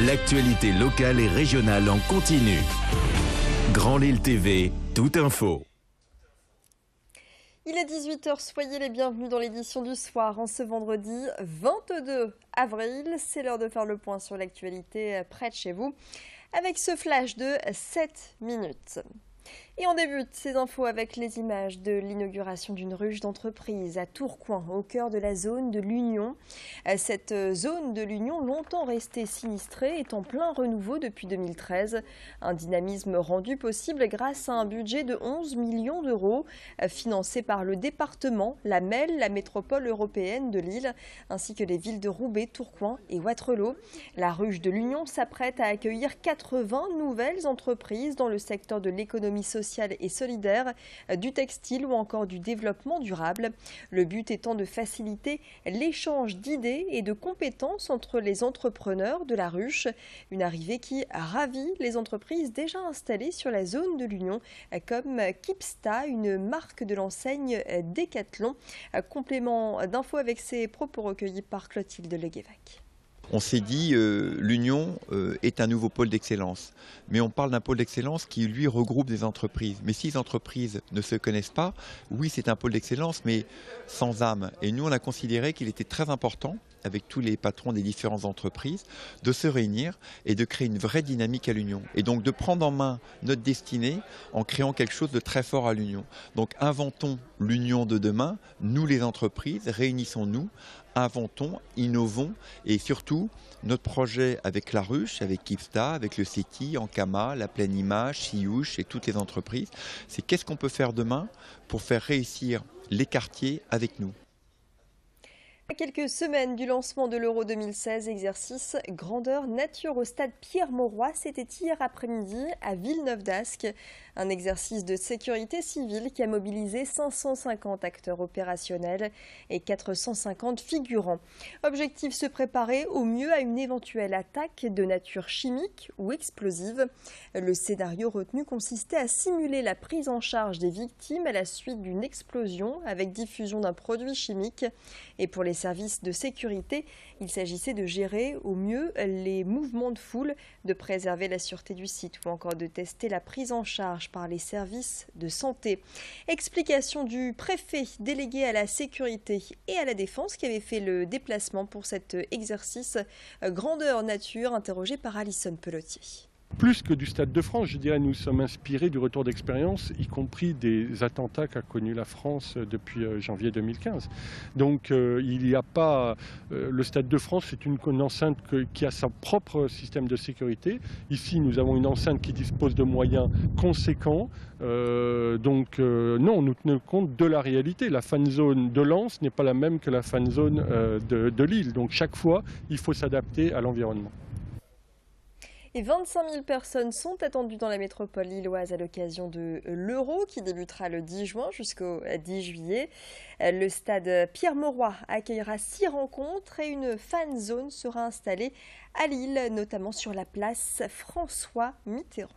L'actualité locale et régionale en continu. Grand Lille TV, tout info. Il est 18h, soyez les bienvenus dans l'édition du soir en ce vendredi 22 avril. C'est l'heure de faire le point sur l'actualité près de chez vous avec ce flash de 7 minutes. Et on débute ces infos avec les images de l'inauguration d'une ruche d'entreprise à Tourcoing, au cœur de la zone de l'Union. Cette zone de l'Union, longtemps restée sinistrée, est en plein renouveau depuis 2013. Un dynamisme rendu possible grâce à un budget de 11 millions d'euros, financé par le département, la MEL, la métropole européenne de Lille, ainsi que les villes de Roubaix, Tourcoing et Wattrelos. La ruche de l'Union s'apprête à accueillir 80 nouvelles entreprises dans le secteur de l'économie sociale et solidaire, du textile ou encore du développement durable. Le but étant de faciliter l'échange d'idées et de compétences entre les entrepreneurs de la ruche. Une arrivée qui ravit les entreprises déjà installées sur la zone de l'Union, comme Kipsta, une marque de l'enseigne Decathlon. Complément d'infos avec ces propos recueillis par Clotilde Leguévac. On s'est dit l'Union est un nouveau pôle d'excellence. Mais on parle d'un pôle d'excellence qui, lui, regroupe des entreprises. Mais si les entreprises ne se connaissent pas, oui, c'est un pôle d'excellence, mais sans âme. Et nous, on a considéré qu'il était très important, avec tous les patrons des différentes entreprises, de se réunir et de créer une vraie dynamique à l'Union. Et donc de prendre en main notre destinée en créant quelque chose de très fort à l'Union. Donc inventons l'Union de demain, nous les entreprises, réunissons-nous, inventons, innovons et surtout notre projet avec la ruche, avec Kipsta, avec le CETI, Ankama, la Pleine Image, Siouche et toutes les entreprises, c'est qu'est-ce qu'on peut faire demain pour faire réussir les quartiers avec nous. À quelques semaines du lancement de l'Euro 2016, exercice grandeur nature au stade Pierre-Mauroy, c'était hier après-midi à Villeneuve-d'Ascq. Un exercice de sécurité civile qui a mobilisé 550 acteurs opérationnels et 450 figurants. Objectif, se préparer au mieux à une éventuelle attaque de nature chimique ou explosive. Le scénario retenu consistait à simuler la prise en charge des victimes à la suite d'une explosion avec diffusion d'un produit chimique. Et pour les services de sécurité, il s'agissait de gérer au mieux les mouvements de foule, de préserver la sûreté du site ou encore de tester la prise en charge par les services de santé. Explication du préfet délégué à la sécurité et à la défense qui avait fait le déplacement pour cet exercice grandeur nature, interrogé par Alison Pelotier. Plus que du Stade de France, je dirais, nous sommes inspirés du retour d'expérience, y compris des attentats qu'a connus la France depuis janvier 2015. Donc il n'y a pas... le Stade de France, c'est une enceinte qui a son propre système de sécurité. Ici, nous avons une enceinte qui dispose de moyens conséquents. Non, nous tenons compte de la réalité. La fan zone de Lens n'est pas la même que la fan zone de Lille. Donc chaque fois, il faut s'adapter à l'environnement. Et 25 000 personnes sont attendues dans la métropole lilloise à l'occasion de l'Euro qui débutera le 10 juin jusqu'au 10 juillet. Le stade Pierre-Mauroy accueillera 6 rencontres et une fan zone sera installée à Lille, notamment sur la place François Mitterrand.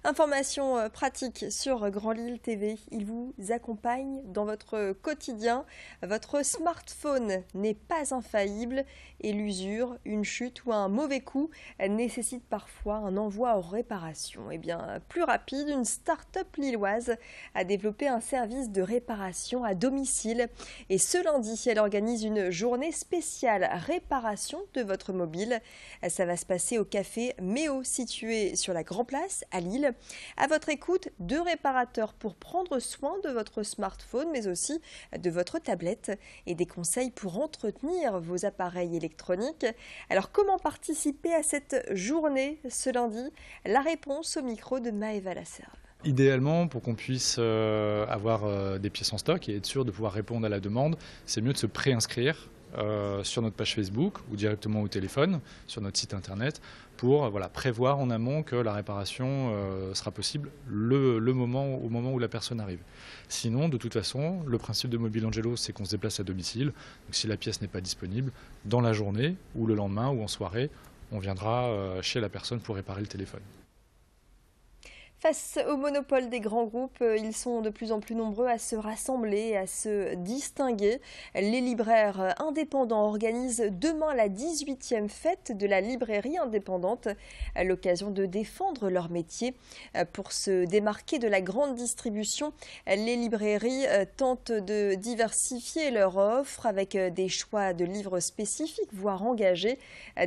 Information pratique sur Grand Lille TV, il vous accompagne dans votre quotidien. Votre smartphone n'est pas infaillible et l'usure, une chute ou un mauvais coup nécessite parfois un envoi en réparation. Et bien, plus rapide, une start-up lilloise a développé un service de réparation à domicile. Et ce lundi, elle organise une journée spéciale réparation de votre mobile. Ça va se passer au café Méo, situé sur la Grand Place à Lille. À votre écoute, 2 réparateurs pour prendre soin de votre smartphone, mais aussi de votre tablette et des conseils pour entretenir vos appareils électroniques. Alors, comment participer à cette journée ce lundi? La réponse au micro de Maëva Lasserve. Idéalement, pour qu'on puisse avoir des pièces en stock et être sûr de pouvoir répondre à la demande, c'est mieux de se préinscrire sur notre page Facebook ou directement au téléphone, sur notre site internet, pour prévoir en amont que la réparation sera possible au moment où la personne arrive. Sinon, de toute façon, le principe de Mobile Angelo, c'est qu'on se déplace à domicile. Donc si la pièce n'est pas disponible, dans la journée ou le lendemain ou en soirée, on viendra chez la personne pour réparer le téléphone. Face au monopole des grands groupes, ils sont de plus en plus nombreux à se rassembler, à se distinguer. Les libraires indépendants organisent demain la 18e fête de la librairie indépendante, à l'occasion de défendre leur métier. Pour se démarquer de la grande distribution, les librairies tentent de diversifier leur offre avec des choix de livres spécifiques, voire engagés,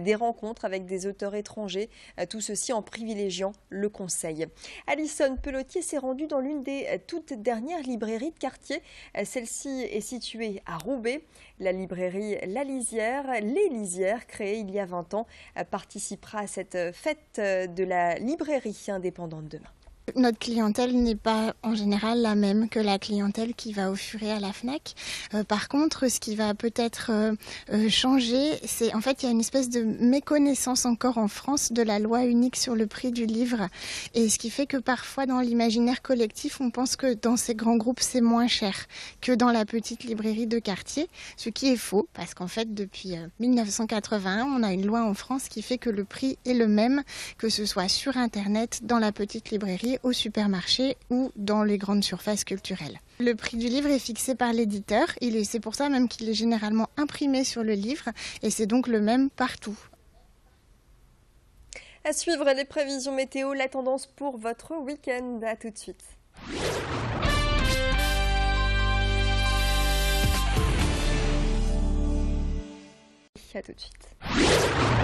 des rencontres avec des auteurs étrangers, tout ceci en privilégiant le conseil. Alison Pelotier s'est rendue dans l'une des toutes dernières librairies de quartier. Celle-ci est située à Roubaix. La librairie La Lisière, Les Lisières, créée il y a 20 ans, participera à cette fête de la librairie indépendante demain. Notre clientèle n'est pas en général la même que la clientèle qui va au Furet à la Fnac. Par contre, ce qui va peut-être changer, c'est en fait il y a une espèce de méconnaissance encore en France de la loi unique sur le prix du livre. Et ce qui fait que parfois dans l'imaginaire collectif, on pense que dans ces grands groupes, c'est moins cher que dans la petite librairie de quartier. Ce qui est faux, parce qu'en fait depuis 1981, on a une loi en France qui fait que le prix est le même, que ce soit sur Internet, dans la petite librairie, au supermarché ou dans les grandes surfaces culturelles. Le prix du livre est fixé par l'éditeur, c'est pour ça même qu'il est généralement imprimé sur le livre et c'est donc le même partout. À suivre les prévisions météo, la tendance pour votre week-end. À tout de suite. À tout de suite.